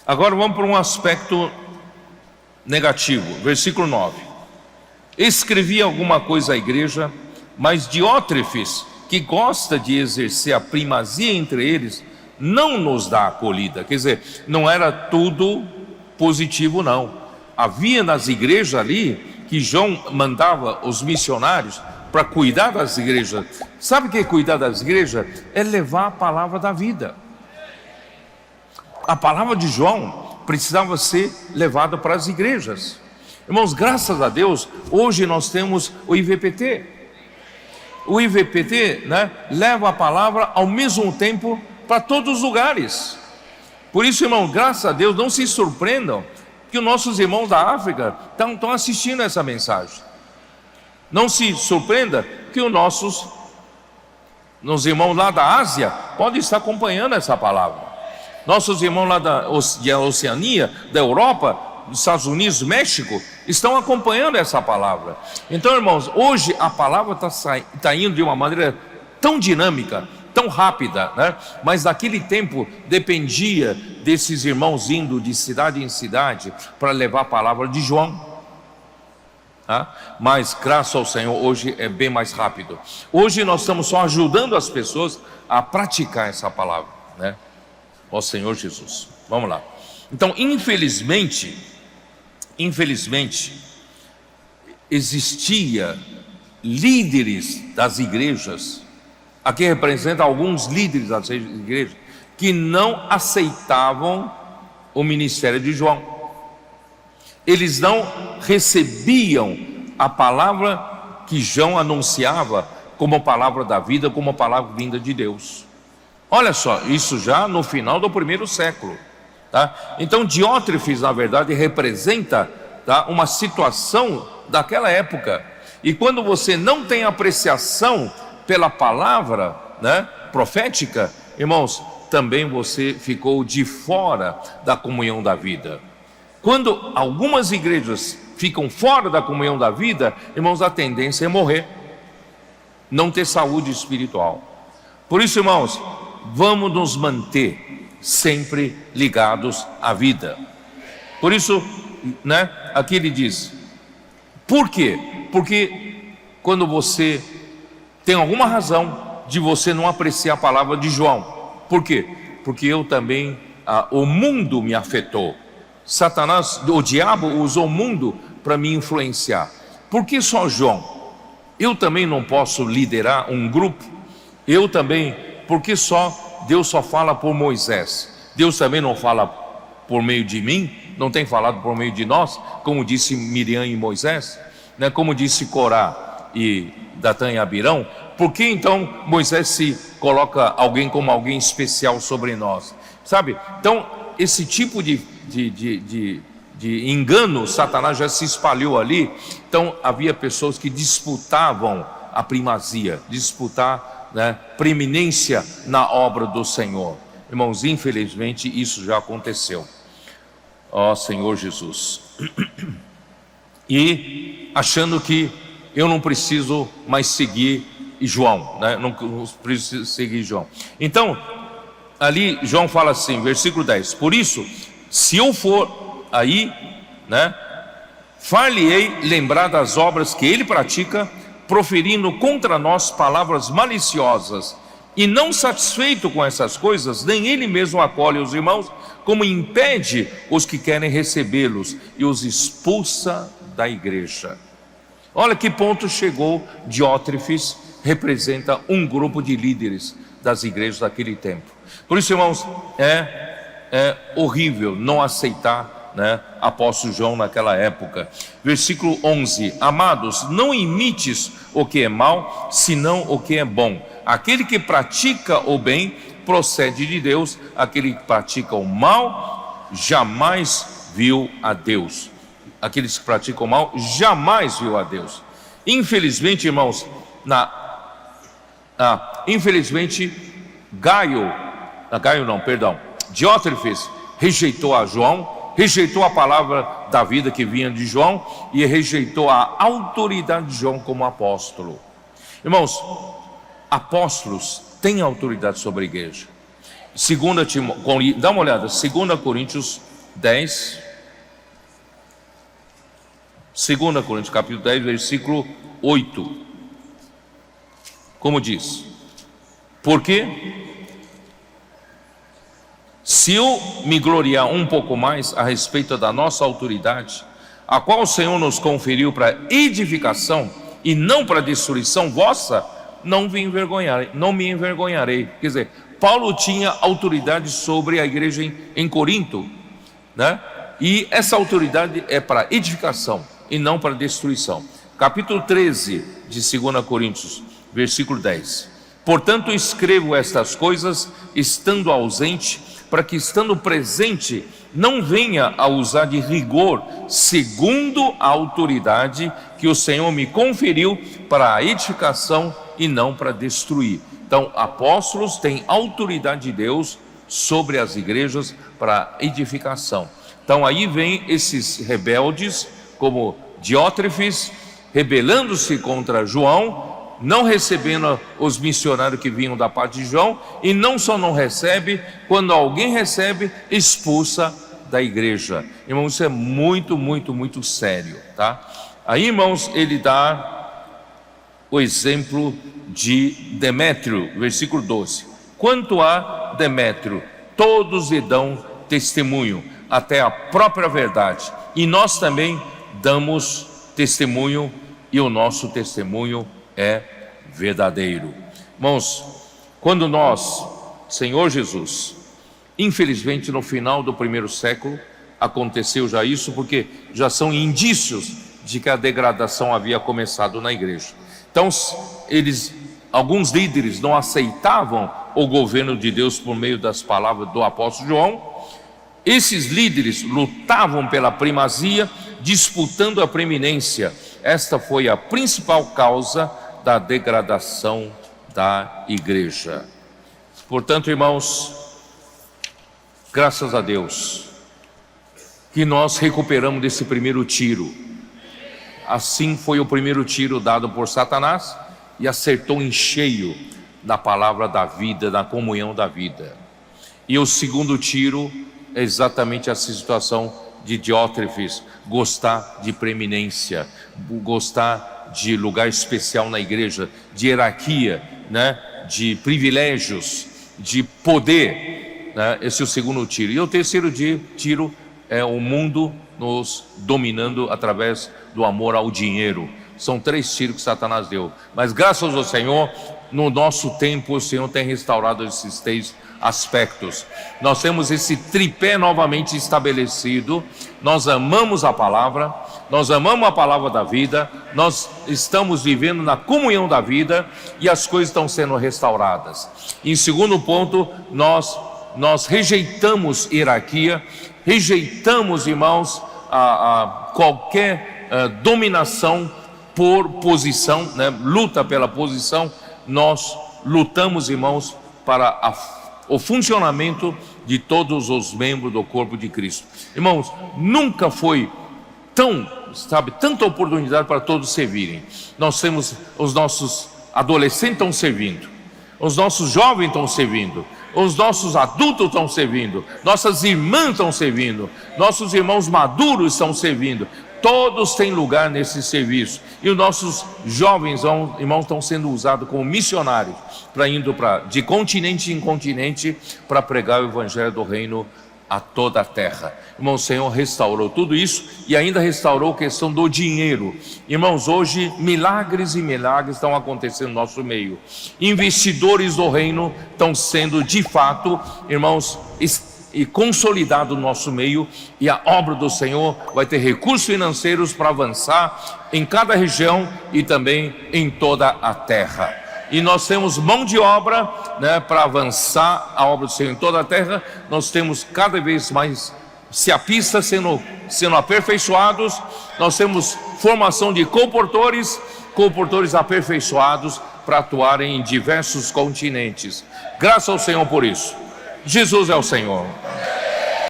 Agora vamos para um aspecto negativo, versículo 9. Escrevi alguma coisa à igreja, mas Diótrefes, que gosta de exercer a primazia entre eles, não nos dá acolhida. Quer dizer, não era tudo positivo, não. Havia nas igrejas ali que João mandava os missionários para cuidar das igrejas. Sabe o que é cuidar das igrejas? É levar a palavra da vida. A palavra de João precisava ser levada para as igrejas. Irmãos, graças a Deus, hoje nós temos o IVPT. O IVPT, leva a palavra ao mesmo tempo para todos os lugares. Por isso, irmão, graças a Deus, não se surpreendam que os nossos irmãos da África estão assistindo essa mensagem. Não se surpreenda que os nossos irmãos lá da Ásia podem estar acompanhando essa palavra. Nossos irmãos lá da Oceania, da Europa, dos Estados Unidos, México, estão acompanhando essa palavra. Então, irmãos, hoje a palavra está indo de uma maneira tão dinâmica, tão rápida, mas naquele tempo dependia desses irmãos indo de cidade em cidade para levar a palavra de João. Mas graças ao Senhor, hoje é bem mais rápido. Hoje nós estamos só ajudando as pessoas a praticar essa palavra, Ó Senhor Jesus. Vamos lá. Então, infelizmente, existia líderes das igrejas, aqui representa alguns líderes das igrejas, que não aceitavam o ministério de João. Eles não recebiam a palavra que João anunciava como palavra da vida, como palavra vinda de Deus. Olha só, isso já no final do primeiro século. Então Diótrefes, na verdade, representa uma situação daquela época. E quando você não tem apreciação pela palavra profética, irmãos, também você ficou de fora da comunhão da vida. Quando algumas igrejas ficam fora da comunhão da vida, irmãos, a tendência é morrer, não ter saúde espiritual. Por isso, irmãos, vamos nos manter sempre ligados à vida. Por isso, aqui ele diz, por quê? Porque quando você tem alguma razão de você não apreciar a palavra de João. Por quê? Porque eu também, o mundo me afetou. Satanás, o diabo usou o mundo para me influenciar. Por que só João? Eu também não posso liderar um grupo. Eu também, porque Deus só fala por Moisés. Deus também não fala por meio de mim, não tem falado por meio de nós, como disse Miriam e Moisés, como disse Corá e Datã e Abirão. Por que então Moisés se coloca alguém como alguém especial sobre nós? Sabe? Então, esse tipo de engano, Satanás já se espalhou ali. Então, havia pessoas que disputavam a primazia, preeminência na obra do Senhor. Irmãos, infelizmente isso já aconteceu. Ó Senhor Jesus. E achando que eu não preciso mais seguir João, não preciso seguir João. Então, ali João fala assim, versículo 10: por isso, se eu for aí, far-lhe-ei lembrar das obras que ele pratica, proferindo contra nós palavras maliciosas, e não satisfeito com essas coisas, nem ele mesmo acolhe os irmãos, como impede os que querem recebê-los e os expulsa da igreja. Olha que ponto chegou Diótrefes, representa um grupo de líderes das igrejas daquele tempo. Por isso, irmãos, é horrível não aceitar apóstolo João naquela época. Versículo 11: amados, não imites o que é mal, senão o que é bom. Aquele que pratica o bem procede de Deus, aquele que pratica o mal jamais viu a Deus. Aqueles que praticam o mal jamais viu a Deus. Infelizmente, irmãos, Diótrefes rejeitou a João, rejeitou a palavra da vida que vinha de João e rejeitou a autoridade de João como apóstolo. Irmãos, apóstolos têm autoridade sobre a igreja. Dá uma olhada, 2 Coríntios 10. 2 Coríntios capítulo 10, versículo 8. Como diz? Porque se eu me gloriar um pouco mais a respeito da nossa autoridade, a qual o Senhor nos conferiu para edificação e não para destruição vossa, não me envergonharei. Quer dizer, Paulo tinha autoridade sobre a igreja em Corinto, né? E essa autoridade é para edificação e não para destruição. Capítulo 13 de 2 Coríntios, versículo 10. Portanto, escrevo estas coisas estando ausente, para que estando presente não venha a usar de rigor, segundo a autoridade que o Senhor me conferiu para a edificação e não para destruir. Então, apóstolos têm autoridade de Deus sobre as igrejas para edificação. Então aí vem esses rebeldes, como Diótrefes, rebelando-se contra João, não recebendo os missionários que vinham da parte de João, e não só não recebe, quando alguém recebe, expulsa da igreja. Irmãos, isso é muito, muito, muito sério, tá? Aí, irmãos, ele dá o exemplo de Demétrio, versículo 12. Quanto a Demétrio, todos lhe dão testemunho, até a própria verdade, e nós também damos testemunho, e o nosso testemunho é verdadeiro. Irmãos, quando nós, Senhor Jesus, infelizmente no final do primeiro século aconteceu já isso, porque já são indícios de que a degradação havia começado na igreja. Então alguns líderes não aceitavam o governo de Deus por meio das palavras do apóstolo João. Esses líderes lutavam pela primazia, disputando a preeminência. Esta foi a principal causa da degradação da igreja. Portanto, irmãos, graças a Deus que nós recuperamos desse primeiro tiro. Assim foi o primeiro tiro dado por Satanás, e acertou em cheio na palavra da vida, na comunhão da vida. E o segundo tiro é exatamente essa situação de Diótrefes, gostar de preeminência, gostar de lugar especial na igreja, de hierarquia, né? De privilégios, de poder, né? Esse é o segundo tiro. E o terceiro tiro é o mundo nos dominando através do amor ao dinheiro. São 3 tiros que Satanás deu, mas graças ao Senhor, no nosso tempo o Senhor tem restaurado esses 3 aspectos. Nós temos esse tripé novamente estabelecido. Nós amamos a palavra, nós amamos a palavra da vida, nós estamos vivendo na comunhão da vida, e as coisas estão sendo restauradas. Em segundo ponto, nós rejeitamos hierarquia, rejeitamos, irmãos, a qualquer dominação por posição, né? Luta pela posição. Nós lutamos, irmãos, para o funcionamento de todos os membros do corpo de Cristo. Irmãos, nunca foi tanta oportunidade para todos servirem. Nós temos, os nossos adolescentes estão servindo, os nossos jovens estão servindo, os nossos adultos estão servindo, nossas irmãs estão servindo, nossos irmãos maduros estão servindo. Todos têm lugar nesse serviço. E os nossos jovens irmãos estão sendo usados como missionários, indo de continente em continente para pregar o evangelho do reino a toda a terra. Irmão, o Senhor restaurou tudo isso, e ainda restaurou a questão do dinheiro. Irmãos, hoje milagres e milagres estão acontecendo no nosso meio. Investidores do reino estão sendo de fato, irmãos, e consolidado no nosso meio, e a obra do Senhor vai ter recursos financeiros para avançar em cada região e também em toda a terra. E nós temos mão de obra, né, para avançar a obra do Senhor em toda a terra. Nós temos cada vez mais ceapistas sendo aperfeiçoados. Nós temos formação de comportores aperfeiçoados para atuarem em diversos continentes. Graças ao Senhor por isso. Jesus é o Senhor.